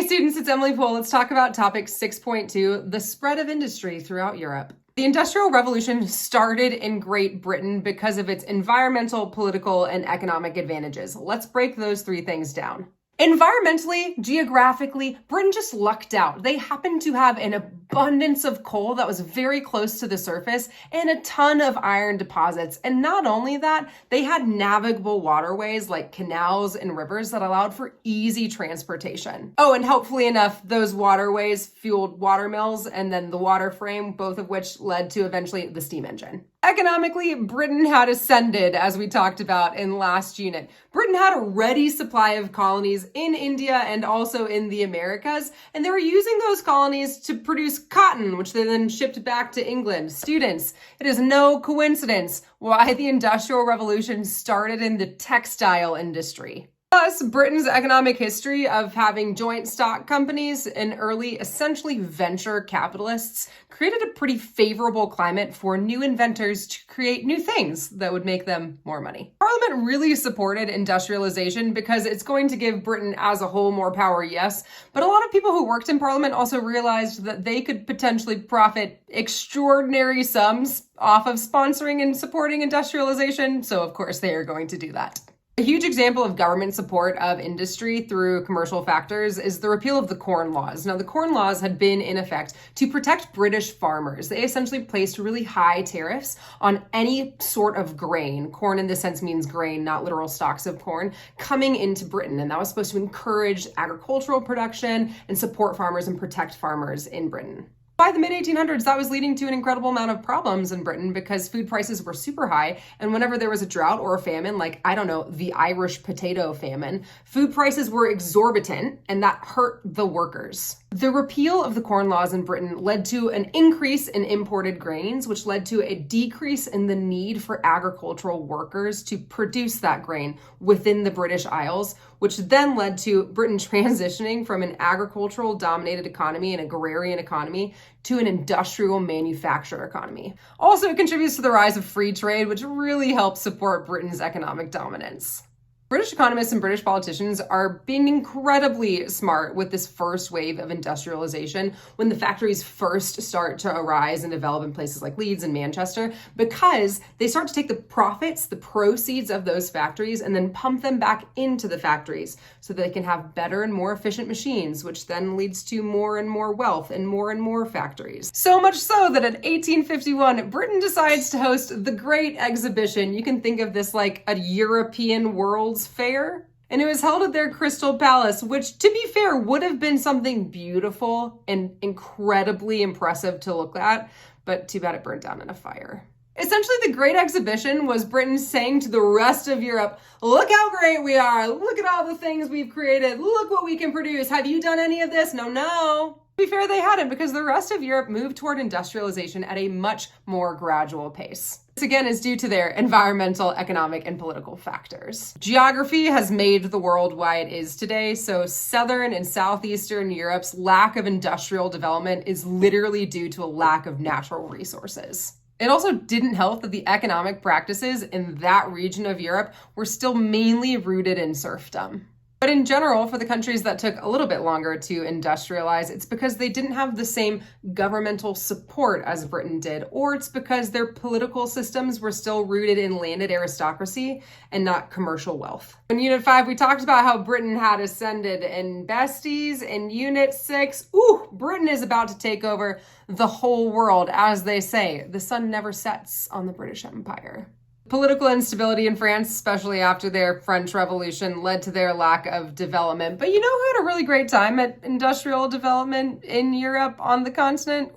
students, it's Emily Poole. Let's talk about topic 6.2, the spread of industry throughout Europe. The Industrial Revolution started in Great Britain because of its environmental, political, and economic advantages. Let's break those three things down. Environmentally, geographically, Britain just lucked out. They happened to have an abundance of coal that was very close to the surface and a ton of iron deposits. And not only that, they had navigable waterways like canals and rivers that allowed for easy transportation. Oh, and helpfully enough, those waterways fueled water mills and then the water frame, both of which led to eventually the steam engine. Economically, Britain had ascended, as we talked about in last unit. Britain had a ready supply of colonies in India and also in the Americas, and they were using those colonies to produce cotton, which they then shipped back to England. Students, it is no coincidence why the Industrial Revolution started in the textile industry. Plus, Britain's economic history of having joint stock companies and early, essentially venture capitalists created a pretty favorable climate for new inventors to create new things that would make them more money. Parliament really supported industrialization because it's going to give Britain as a whole more power, yes, but a lot of people who worked in Parliament also realized that they could potentially profit extraordinary sums off of sponsoring and supporting industrialization, so of course they are going to do that. A huge example of government support of industry through commercial factors is the repeal of the Corn Laws. Now, the Corn Laws had been in effect to protect British farmers. They essentially placed really high tariffs on any sort of grain. Corn in this sense means grain, not literal stalks of corn, coming into Britain. And that was supposed to encourage agricultural production and support farmers and protect farmers in Britain. By the mid-1800s, that was leading to an incredible amount of problems in Britain because food prices were super high. And whenever there was a drought or a famine, like, I don't know, the Irish potato famine, food prices were exorbitant and that hurt the workers. The repeal of the Corn Laws in Britain led to an increase in imported grains, which led to a decrease in the need for agricultural workers to produce that grain within the British Isles, which then led to Britain transitioning from an agricultural dominated economy, an agrarian economy, to an industrial manufacturer economy. Also, it contributes to the rise of free trade, which really helps support Britain's economic dominance. British economists and British politicians are being incredibly smart with this first wave of industrialization when the factories first start to arise and develop in places like Leeds and Manchester, because they start to take the profits, the proceeds of those factories, and then pump them back into the factories so that they can have better and more efficient machines, which then leads to more and more wealth and more factories. So much so that in 1851, Britain decides to host the Great Exhibition. You can think of this like a European World's Fair, and it was held at their Crystal Palace, which, to be fair, would have been something beautiful and incredibly impressive to look at, but too bad it burned down in a fire. Essentially, the Great Exhibition was Britain saying to the rest of Europe, look how great we are, look at all the things we've created, look what we can produce, have you done any of this? No. To be fair, they hadn't, because the rest of Europe moved toward industrialization at a much more gradual pace. This again is due to their environmental, economic, and political factors. Geography has made the world why it is today, so Southern and Southeastern Europe's lack of industrial development is literally due to a lack of natural resources. It also didn't help that the economic practices in that region of Europe were still mainly rooted in serfdom. But in general, for the countries that took a little bit longer to industrialize, it's because they didn't have the same governmental support as Britain did, or it's because their political systems were still rooted in landed aristocracy and not commercial wealth. In Unit 5, we talked about how Britain had ascended, and besties, in Unit 6, Britain is about to take over the whole world. As they say, the sun never sets on the British Empire. Political instability in France, especially after their French Revolution, led to their lack of development. But you know who had a really great time at industrial development in Europe on the continent?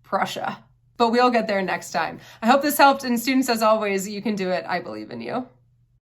Prussia. But we'll get there next time. I hope this helped, and students, as always, you can do it. I believe in you.